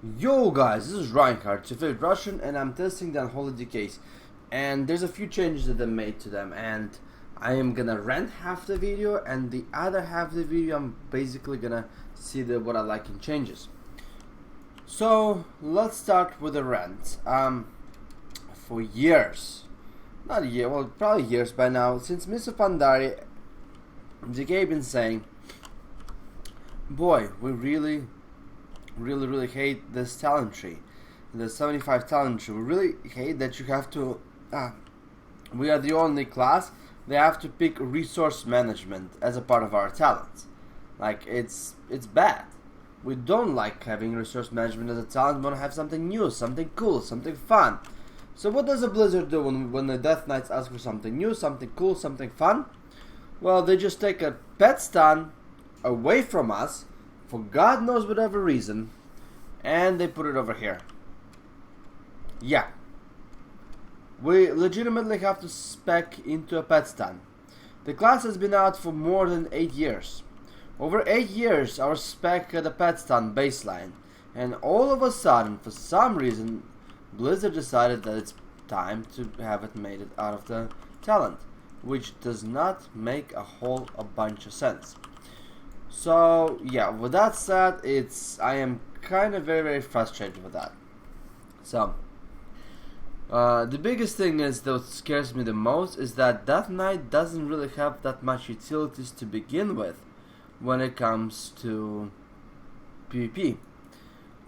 Yo guys, this is Reinhardt, your favorite Russian, and I'm testing the Unholy decays. And there's a few changes that I made to them, and I am gonna rant half the video, and the other half of the video I'm basically gonna see what I like in changes. So let's start with the rant. For years, not a year, well probably years by now, since Mr. Pandari, Decay been saying, boy, we really hate this talent tree, the 75 talent tree. We really hate that you have to we are the only class they have to pick resource management as a part of our talents. Like, it's bad. We don't like having resource management as a talent. We want to have something new, something cool, something fun. So what does a Blizzard do when the Death Knights ask for something new, something cool, something fun? Well, they just take a pet stun away from us for God knows whatever reason, and they put it over here. Yeah. We legitimately have to spec into a pet stun. The class has been out for more than 8 years. Over 8 years our spec had a pet stun baseline, and all of a sudden, for some reason, Blizzard decided that it's time to have it made it out of the talent, which does not make a bunch of sense. So yeah, with that said, I am kind of very frustrated with that. So the biggest thing is, that what scares me the most, is that Death Knight doesn't really have that much utilities to begin with when it comes to PvP.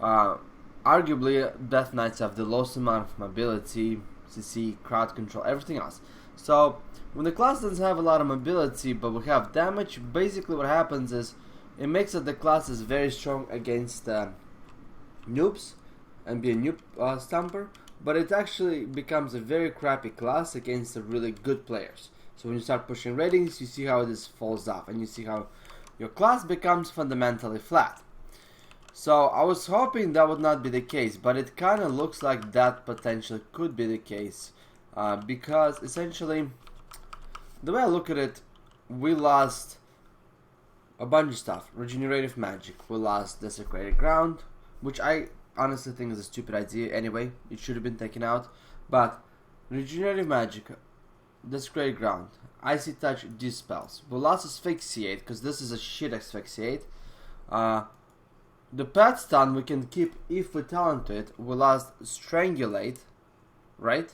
Arguably, Death Knights have the lowest amount of mobility, CC, crowd control, everything else. So when the class doesn't have a lot of mobility but we have damage, basically what happens is it makes it the class is very strong against noobs and be a noob stomper, but it actually becomes a very crappy class against the really good players. So when you start pushing ratings, you see how this falls off, and you see how your class becomes fundamentally flat. So I was hoping that would not be the case, but it kind of looks like that potentially could be the case, because essentially, the way I look at it, we lost a bunch of stuff. Regenerative magic, we lost desecrated ground, which I honestly think is a stupid idea anyway. It should have been taken out. But regenerative magic, desecrated ground, icy touch, dispels. We lost asphyxiate, because this is a shit asphyxiate. The pet stun we can keep if we talent it. We lost strangulate, right?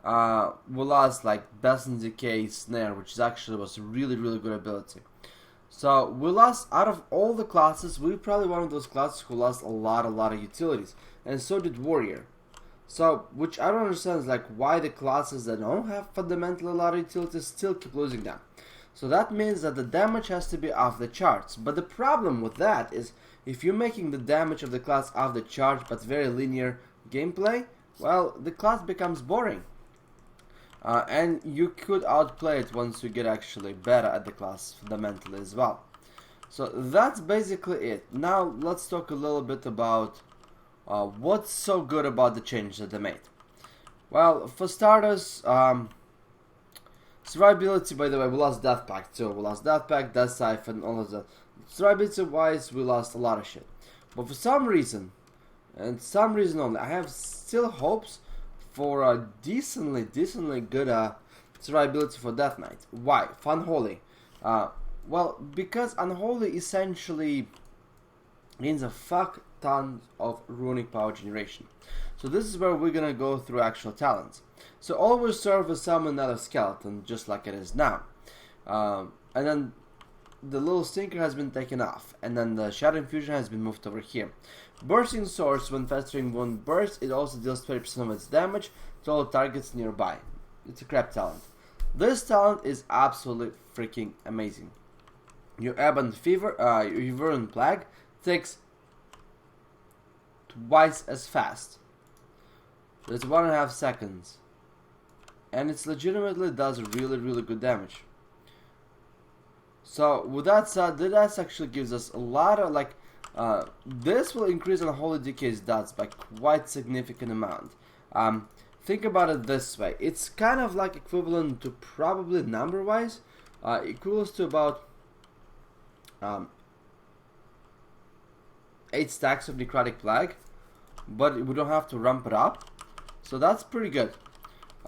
We lost like Best in Decay snare, which actually was a really good ability. So we lost, out of all the classes, we're probably one of those classes who lost a lot of utilities, and so did warrior. So, which I don't understand is like why the classes that don't have fundamentally a lot of utilities still keep losing them. So that means that the damage has to be off the charts. But the problem with that is, if you're making the damage of the class off the charts but very linear gameplay, well, the class becomes boring. And you could outplay it once you get actually better at the class fundamentally as well. So that's basically it. Now let's talk a little bit about what's so good about the changes that they made. Well, for starters, survivability, by the way, we lost Death Pact too. We lost Death Pact, Death Siphon, all of that. Survivability wise, we lost a lot of shit. But for some reason, and some reason only, I have still hopes for a decently good survivability for Death Knight. Why? For Unholy. Well, because Unholy essentially means a fuck ton of runic power generation. So this is where we're gonna go through actual talents. So always serve as summon another skeleton, just like it is now. And then the little stinker has been taken off, and then the shadow infusion has been moved over here. Bursting Source, when Festering won't burst, it also deals 20% of its damage to all targets nearby. It's a crap talent. This talent is absolutely freaking amazing. Your Abandoned Fever, your Virulent Plague takes twice as fast. It's 1.5 seconds. And it legitimately does really good damage. So with that said, that actually gives us a lot of like, this will increase Unholy Decay's dots by quite significant amount. Think about it this way. It's kind of like equivalent to, probably number wise, equals to about 8 stacks of Necrotic Plague. but we don't have to ramp it up. So that's pretty good.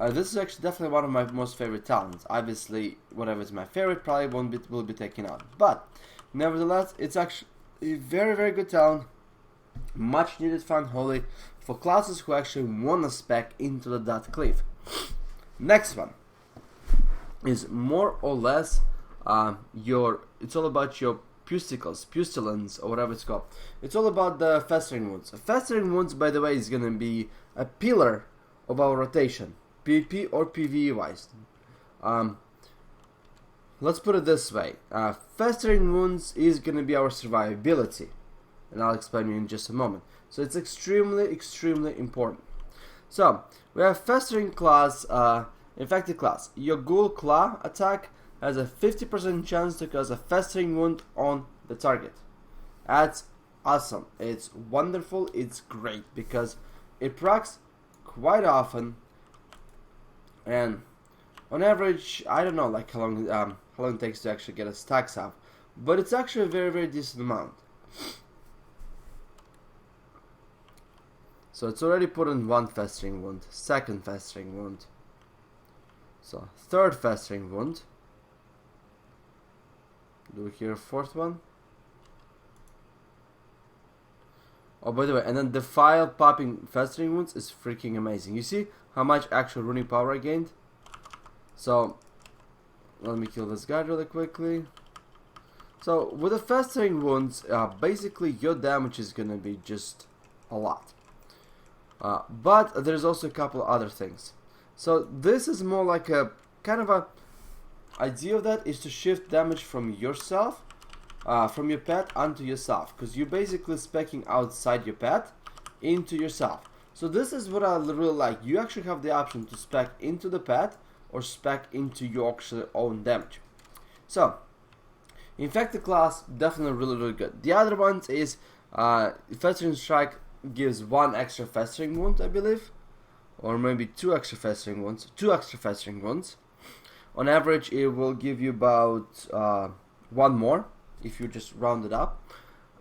This is actually definitely one of my most favorite talents. Obviously, whatever is my favorite probably will be taken out. But, nevertheless, it's actually a very, very good talent. Much needed for Unholy for classes who actually want to spec into the dot cleave. Next one is more or less it's all about your pusillans, or whatever it's called. It's all about the Festering wounds. Festering wounds, by the way, is going to be a pillar of our rotation, PvP or PvE wise. Let's put it this way. Festering wounds is going to be our survivability, and I'll explain you in just a moment. So it's extremely, extremely important. So we have Festering class, infected class. Your Ghoul Claw attack has a 50% chance to cause a Festering wound on the target. That's awesome. It's wonderful. It's great because it procs quite often, and on average, I don't know like how long it takes to actually get a stacks up, but it's actually a very, very decent amount. So it's already put in one Festering wound, second Festering wound, so third Festering wound. Do we hear a fourth one? Oh, by the way, and then Defile popping Festering wounds is freaking amazing. You see how much actual runic power I gained? So let me kill this guy really quickly. So with the Festering wounds, basically your damage is gonna be just a lot. But there's also a couple other things. So this is more like a kind of a idea of that is to shift damage from yourself, from your pet onto yourself, because you're basically specking outside your pet into yourself. So this is what I really like. You actually have the option to spec into the pet or spec into your actual own damage. So infected class, definitely really, really good. The other ones is Festering Strike gives one extra Festering wound, I believe, or maybe two extra Festering wounds. On average, it will give you about one more if you just round it up.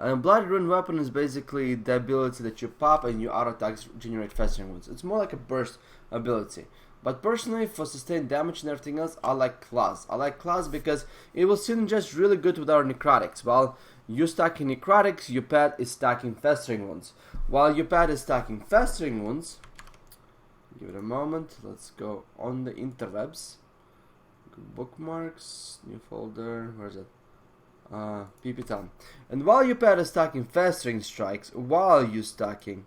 And Bloody Rune Weapon is basically the ability that you pop and your auto attacks generate Festering wounds. It's more like a burst ability. But personally, for sustained damage and everything else, I like Claws. I like Claws because it will synergize really good with our Necrotics. While you're stacking Necrotics, your pet is stacking Festering wounds. While your pet is stacking Festering wounds, give it a moment, let's go on the interwebs. Bookmarks, new folder, where's it? PP Town. And while your pet is stacking Festering Strikes, while you're stacking,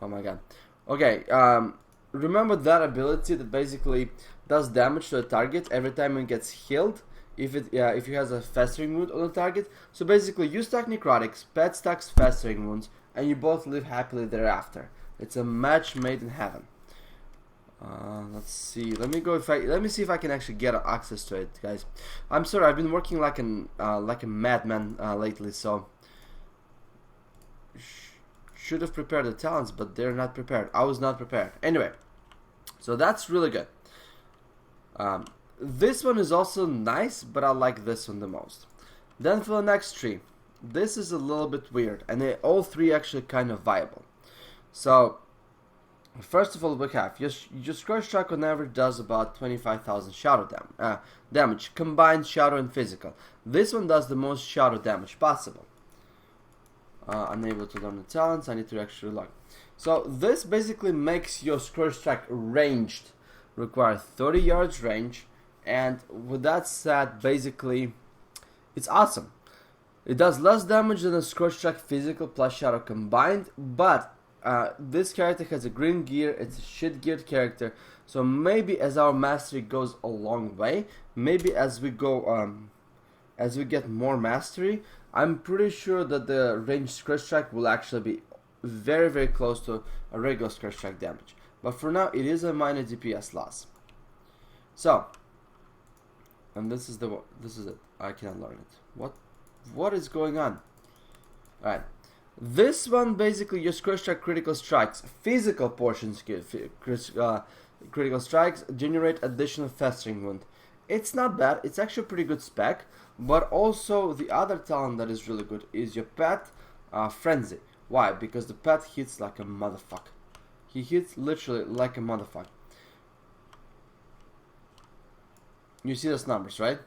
oh my god. Okay, remember that ability that basically does damage to a target every time it gets healed if it has a Festering wound on the target. So basically you stack Necrotics, pet stacks Festering wounds, and you both live happily thereafter. It's a match made in heaven. Let's see. Let me see if I can actually get access to it, guys. I'm sorry, I've been working like a madman lately, so should have prepared the talents, but they're not prepared. I was not prepared. Anyway, so that's really good. This one is also nice, but I like this one the most. Then for the next three, this is a little bit weird, and all three actually kind of viable. So first of all, we have your Scourge Strike on average does about 25,000 shadow damage, combined shadow and physical. This one does the most shadow damage possible. Unable to learn the talents, I need to actually log. So this basically makes your Scourge Strike ranged, require 30 yards range, and with that said, basically, it's awesome. It does less damage than a Scourge Strike physical plus shadow combined, but this character has a green gear, it's a shit geared character, so maybe as our mastery goes a long way, maybe as we go, as we get more mastery, I'm pretty sure that the ranged Scourge Strike will actually be very, very close to a regular Scourge Strike damage. But for now, it is a minor DPS loss. So, and this is it. I cannot learn it. What is going on? Alright. This one, basically, your Scourge Strike critical strikes, physical portions, critical strikes generate additional Festering wound. It's not bad, it's actually a pretty good spec, but also the other talent that is really good is your pet Frenzy. Why? Because the pet hits like a motherfucker. He hits literally like a motherfucker. You see those numbers, right?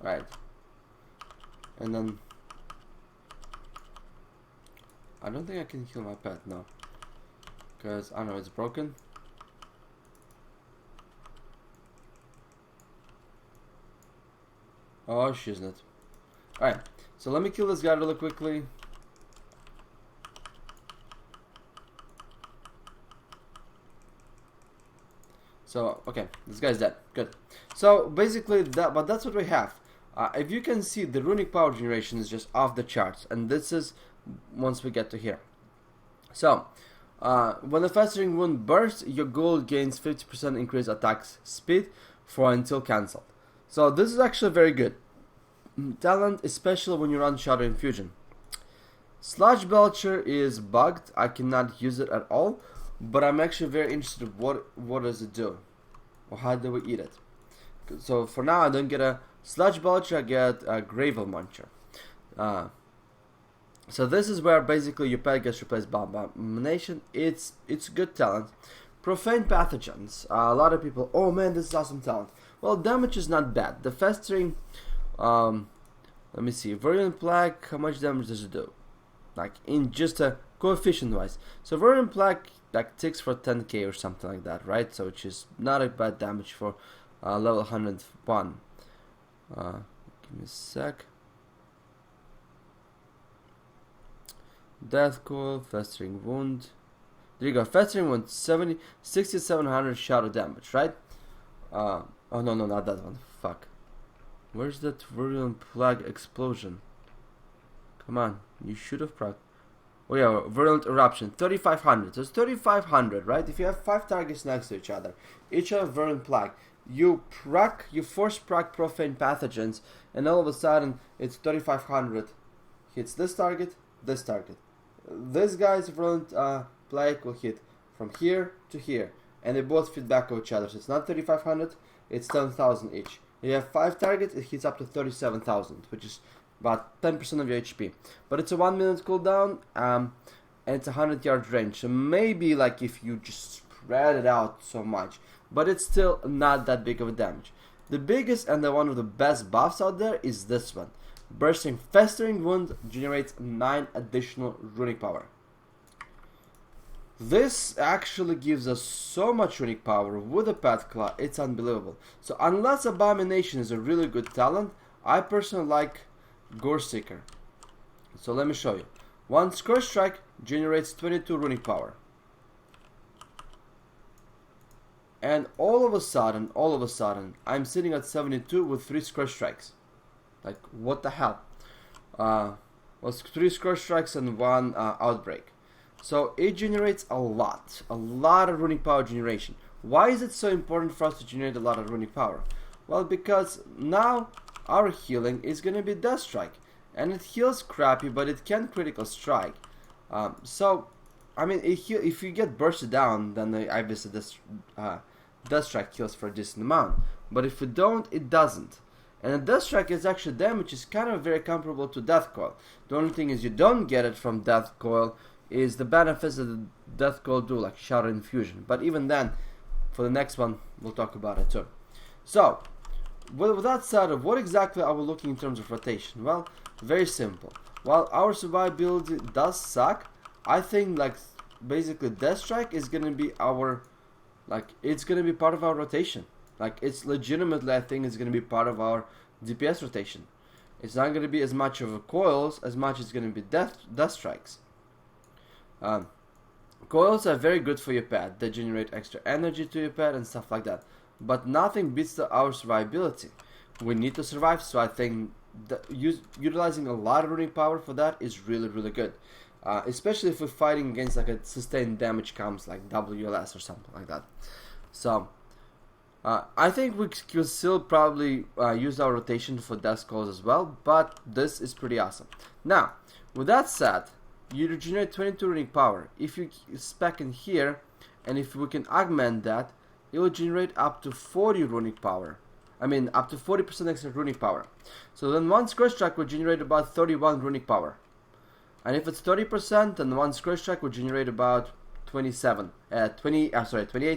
Right. And then I don't think I can heal my pet now, because I don't know, it's broken. Oh, she's not. Alright, so let me kill this guy really quickly. So, okay, this guy's dead. Good. So, basically, but that's what we have. If you can see, the runic power generation is just off the charts. And this is once we get to here. So, when the Festering wound bursts, your gold gains 50% increased attack speed for until cancelled. So, this is actually very good. Talent, especially when you run Shadow Infusion. Sludge Belcher is bugged. I cannot use it at all. But I'm actually very interested in what does it do, or how do we eat it. So for now I don't get a Sludge Belcher, I get a Gravel Muncher. So this is where basically your pet gets replaced by Abomination. It's good talent. Profane Pathogens. A lot of people, oh man, this is awesome talent. Well, damage is not bad. The Festering, let me see, Virulent Plague, how much damage does it do? Like in just a coefficient wise. So Virulent Plague like ticks for 10k or something like that, right? So which is not a bad damage for level 101. Give me a sec. Death Coil, Festering Wound. There you go, Festering Wound, 6700 shadow damage, right? Oh no, not that one. Fuck. Where's that Virulent Plague explosion? Come on, you should have proc. Oh yeah, Virulent Eruption, 3500. So it's 3500, right? If you have 5 targets next to each other, each have Virulent Plague, you force proc Profane Pathogens, and all of a sudden it's 3500. Hits this target, this target. This guy's Virulent Plague will hit from here to here, and they both feed back to each other. So it's not 3500, it's 10,000 each. If you have 5 targets, it hits up to 37,000, which is about 10% of your HP. But it's a 1 minute cooldown, and it's a 100-yard range. So maybe like if you just spread it out so much, but it's still not that big of a damage. The biggest and one of the best buffs out there is this one. Bursting Festering Wound generates 9 additional runic power. This actually gives us so much runic power with a Pet Claw, it's unbelievable. So unless Abomination is a really good talent, I personally like Gore Seeker. So let me show you. One Scourge Strike generates 22 runic power. And all of a sudden, I'm sitting at 72 with 3 Scourge Strikes. Like, what the hell? Well, 3 Scourge Strikes and 1 Outbreak. So it generates a lot of runic power generation. Why is it so important for us to generate a lot of runic power? Well, because now our healing is going to be Death Strike. And it heals crappy, but it can critical strike. So, I mean, if you get bursted down, then obviously this Death Strike heals for a decent amount. But if you don't, it doesn't. And a Death Strike is actually damage is kind of very comparable to Death Coil. The only thing is you don't get it from Death Coil is the benefits that the Death Coil do, like Shadow Infusion. But even then, for the next one, we'll talk about it too. So, with that said, what exactly are we looking in terms of rotation? Well, very simple. While our survivability does suck, I think like basically Death Strike is gonna be our, like it's gonna be part of our rotation. Like it's legitimately, I think it's gonna be part of our DPS rotation. It's not gonna be as much of a coils as much as it's gonna be Death Strikes. Coils are very good for your pet. They generate extra energy to your pet and stuff like that. But nothing beats our survivability. We need to survive, so I think utilizing a lot of runic power for that is really, really good. Especially if we're fighting against like a sustained damage comes like WLS or something like that. So, I think we can still probably use our rotation for Death Calls as well, but this is pretty awesome. Now, with that said, you regenerate 22 runic power. If you spec in here, and if we can augment that, it will generate up to 40 runic power. I mean, up to 40% extra runic power. So then one scourge strike will generate about 31 runic power. And if it's 30%, then one scourge strike will generate about 28,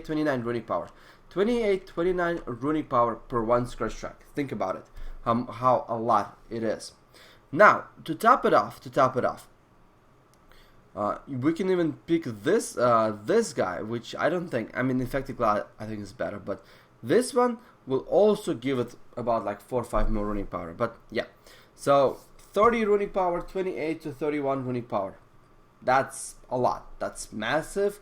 29 runic power. 28, 29 runic power per one scourge strike. Think about it, how a lot it is. Now, to top it off, we can even pick this this guy, which I don't think, I mean, Infected Glad I think is better, but this one will also give it about like 4 or 5 more runic power. But yeah, so 30 runic power, 28 to 31 runic power. That's a lot. That's massive.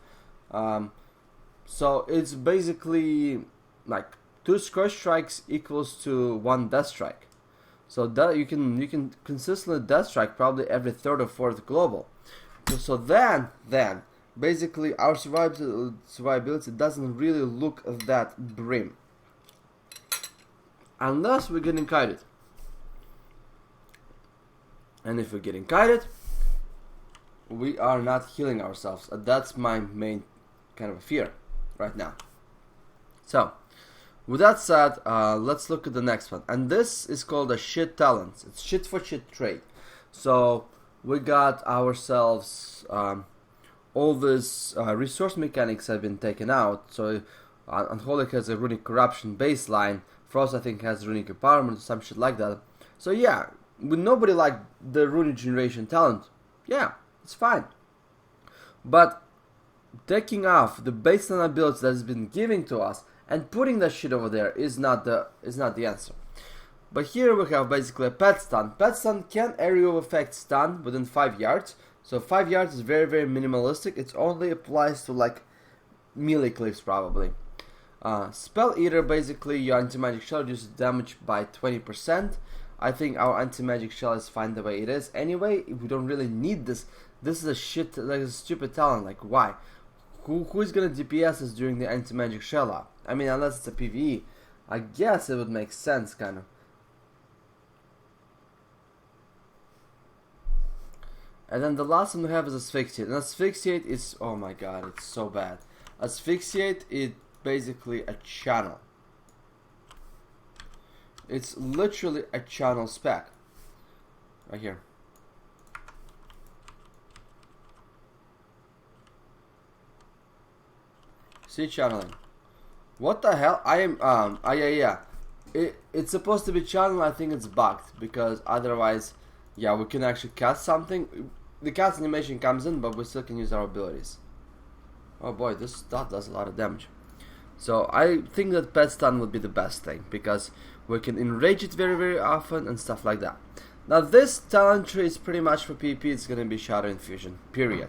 So it's basically like 2 scourge strikes equals to 1 death strike. So that you can consistently death strike probably every 3rd or 4th global. So then basically our survivability doesn't really look that grim, unless we're getting kited. And if we're getting kited, we are not healing ourselves. That's my main kind of fear right now. So, with that said, let's look at the next one. And this is called a shit talents. It's shit for shit trade. So, we got ourselves all these resource mechanics have been taken out. So, Unholy has a runic corruption baseline. Frost, I think, has runic empowerment or some shit like that. So, yeah, would nobody like the runic generation talent? Yeah, it's fine. But taking off the baseline abilities that has been given to us and putting that shit over there is not the answer. But here we have basically a pet stun. Pet stun can area of effect stun within 5 yards. So 5 yards is very, very minimalistic. It only applies to like melee clips probably. Spell Eater, basically your anti-magic shell reduces damage by 20%. I think our anti-magic shell is fine the way it is. Anyway, we don't really need this. This is a shit, like a stupid talent. Like why? Who is gonna DPS us during the anti-magic shell up? I mean, unless it's a PvE, I guess it would make sense, kind of. And then the last one we have is Asphyxiate. And Asphyxiate is, oh my god, it's so bad. Asphyxiate is basically a channel. It's literally a channel spec. Right here. See channeling. What the hell? I am yeah. It's supposed to be channel. I think it's bugged because otherwise, yeah, we can actually cast something. The cast animation comes in, but we still can use our abilities. Oh boy, this stuff does a lot of damage. So I think that pet stun would be the best thing because we can enrage it very, very often and stuff like that. Now this talent tree is pretty much for PvP. It's gonna be Shadow Infusion. Period.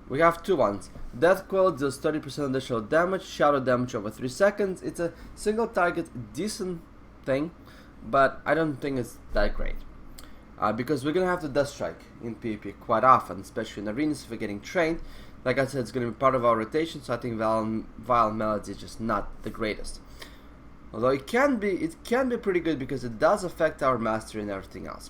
We have 2 ones. Death Coil does 30% additional damage, shadow damage over 3 seconds. It's a single target, decent thing, but I don't think it's that great. Because we're gonna have to Death Strike in PvP quite often, especially in arenas if we're getting trained. Like I said, it's gonna be part of our rotation, so I think Vile Melody is just not the greatest. Although it can be pretty good because it does affect our mastery and everything else.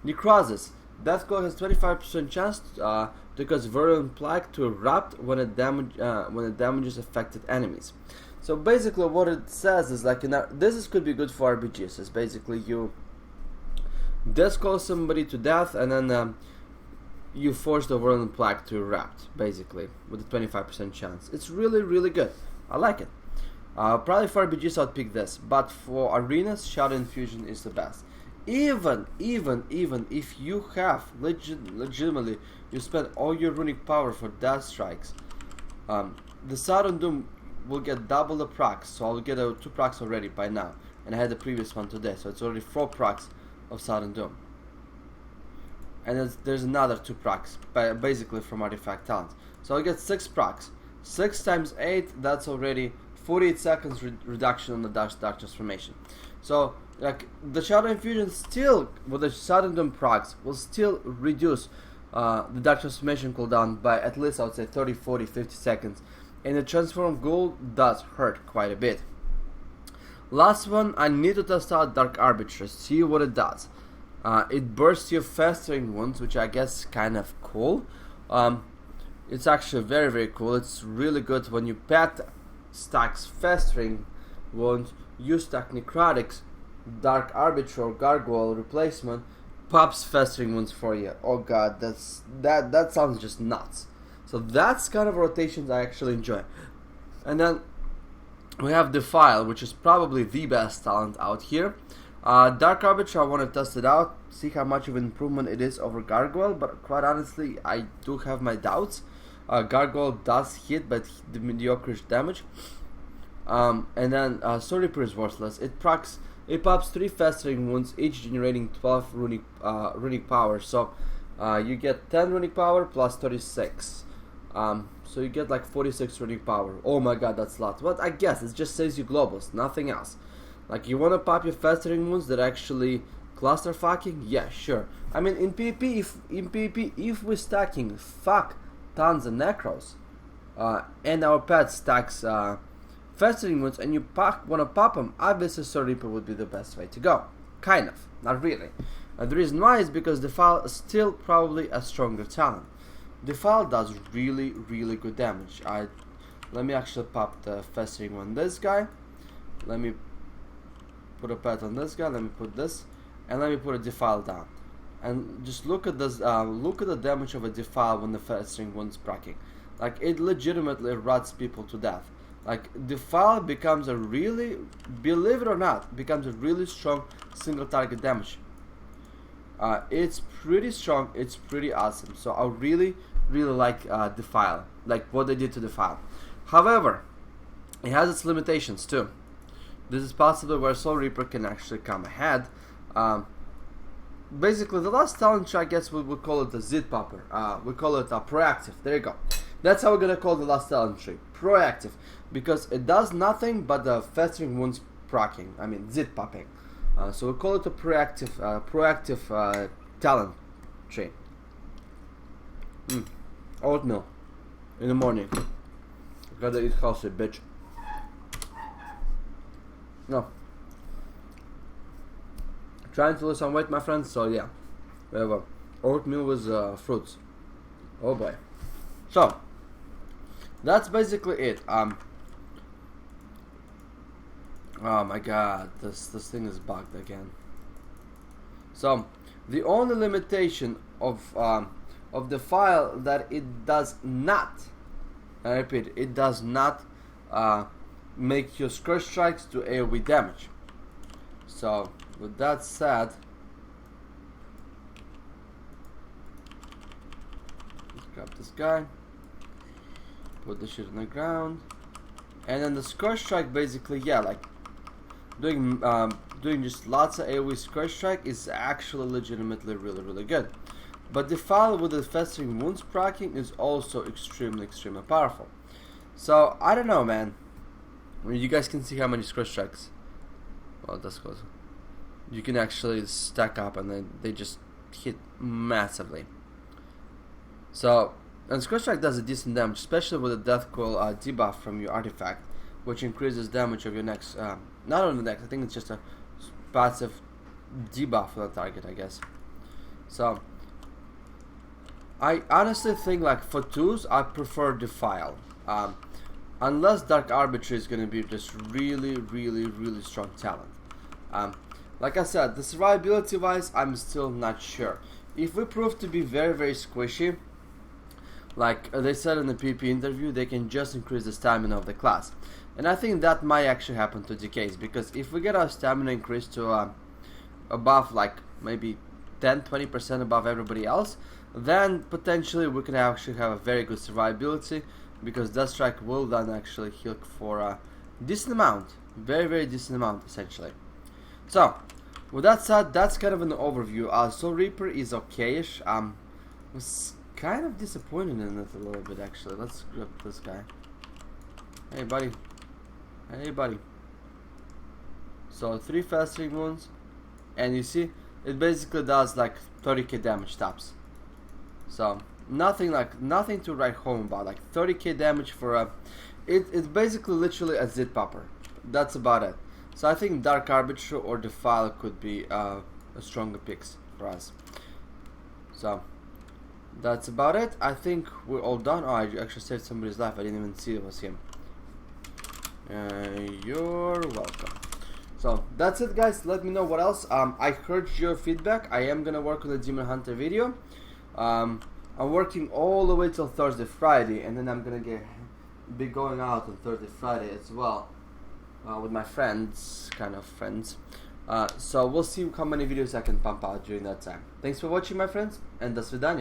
Necrosis. Death Coil has 25% chance to cause Virulent Plague to erupt when it damages affected enemies. So basically what it says is like this could be good for RPGs. It's basically you Death Coil somebody to death and then you force the Virulent Plague to erupt, basically, with a 25% chance. It's really, really good. I like it. Probably for RPGs I'd pick this, but for arenas, Shadow Infusion is the best. Even if you have legitimately you spend all your runic power for death strikes, the Sudden Doom will get double the procs. So I'll get 2 procs already by now, and I had the previous one today, so it's already 4 procs of Sudden Doom. And there's another 2 procs, basically from artifact talents. So I'll get 6 procs. 6 times 8, that's already 48 seconds reduction on the dark transformation. So like the Shadow Infusion still, with the Sudden Doom procs, will still reduce the dark transformation cooldown by at least I would say 30, 40, 50 seconds. And the Transform Ghoul does hurt quite a bit. Last one, I need to test out Dark Arbitrage, see what it does. It bursts your Festering wounds, which I guess is kind of cool. It's actually very, very cool. It's really good when you pet stacks Festering wounds. you stack necrotics, Dark Arbiter or Gargoyle replacement pops Festering Wounds for you. Oh god, that sounds just nuts. So that's kind of rotations I actually enjoy. And then we have Defile, which is probably the best talent out here. Dark Arbiter, I want to test it out, see how much of an improvement it is over Gargoyle, but quite honestly, I do have my doubts. Gargoyle does hit, but the mediocre damage. And then Soul Reaper is worthless. It pops 3 Festering Wounds, each generating 12 runic power. So you get 10 runic power plus 36. So you get like 46 runic power. Oh my god, that's a lot. But I guess it just saves you globals, nothing else. Like, you wanna pop your Festering Wounds that actually cluster fucking? Yeah, sure. I mean, in PvP, if we're stacking tons of Necros, and our pet stacks Festering Wounds, and you wanna pop them, obviously Soul Reaper would be the best way to go. Kind of, not really. The reason why is because Defile is still probably a stronger talent. Defile does really, really good damage. Let me actually pop the Festering on this guy. Let me put a pet on this guy. Let me put this, and let me put a Defile down. And just look at this. Look at the damage of a Defile when the Festering one's bracking. Like, it legitimately rots people to death. Like, Defile becomes a really, believe it or not, becomes a really strong single target damage. It's pretty strong. It's pretty awesome. So I really, really like Defile, like what they did to Defile. However, it has its limitations too. This is possibly where Soul Reaper can actually come ahead. Basically, the last talent, I guess we would call it a Zit Popper. We call it a Proactive. There you go. That's how we're gonna call the last talent tree. Proactive. Because it does nothing but the Festering Wounds procking. I mean, Zit Popping. So we call it a proactive talent tree. Oatmeal. In the morning. Gotta eat healthy, bitch. No. Trying to lose some weight, my friends, so yeah. We have oatmeal with fruits. Oh boy. So, that's basically it. Oh my god, this thing is bugged again. So, the only limitation of Defile that it does not, I repeat, it does not make your Scourge Strikes do AoE damage. So, with that said, let's grab this guy, put the shit on the ground, and then the Scourge Strike basically, yeah, like doing just lots of AoE Scourge Strike is actually legitimately really, really good. But Defile with the Festering Wounds proccing is also extremely, extremely powerful. So, I don't know, man. I mean, you guys can see how many Scourge Strikes. Well, that's close. You can actually stack up and then they just hit massively. So, and Scourge Strike does a decent damage, especially with the Death Coil debuff from your artifact, which increases damage of your next, not on the next, I think it's just a passive debuff for the target, I guess. So, I honestly think, like, for 2s, I prefer Defile. Unless Dark Arbiter is going to be just really, really, really strong talent. Like I said, the survivability wise, I'm still not sure. If we prove to be very, very squishy, like they said in the PP interview, they can just increase the stamina of the class. And I think that might actually happen to DKs, because if we get our stamina increased to above, like, maybe 10-20% above everybody else, then potentially we can actually have a very good survivability, because Death Strike will then actually heal for a decent amount, very, very decent amount, essentially. So, with that said, that's kind of an overview. Soul Reaper is okayish. Was kind of disappointed in it a little bit, actually. Let's grab this guy. Hey, buddy. Hey, buddy. So, 3 Festering Wounds, and you see, it basically does like 30k damage tops. So, nothing to write home about. Like 30k damage for a, it's basically literally a Zit Popper. That's about it. So I think Dark Arbiter or Defile could be a stronger picks for us. So that's about it. I think we're all done. Oh, I actually saved somebody's life. I didn't even see it was him. You're welcome. So that's it, guys. Let me know what else. I heard your feedback. I am gonna work on the Demon Hunter video. I'm working all the way till Thursday, Friday, and then I'm gonna be going out on Thursday, Friday as well with my friends, kind of friends. So we'll see how many videos I can pump out during that time. Thanks for watching, my friends, and до свидания.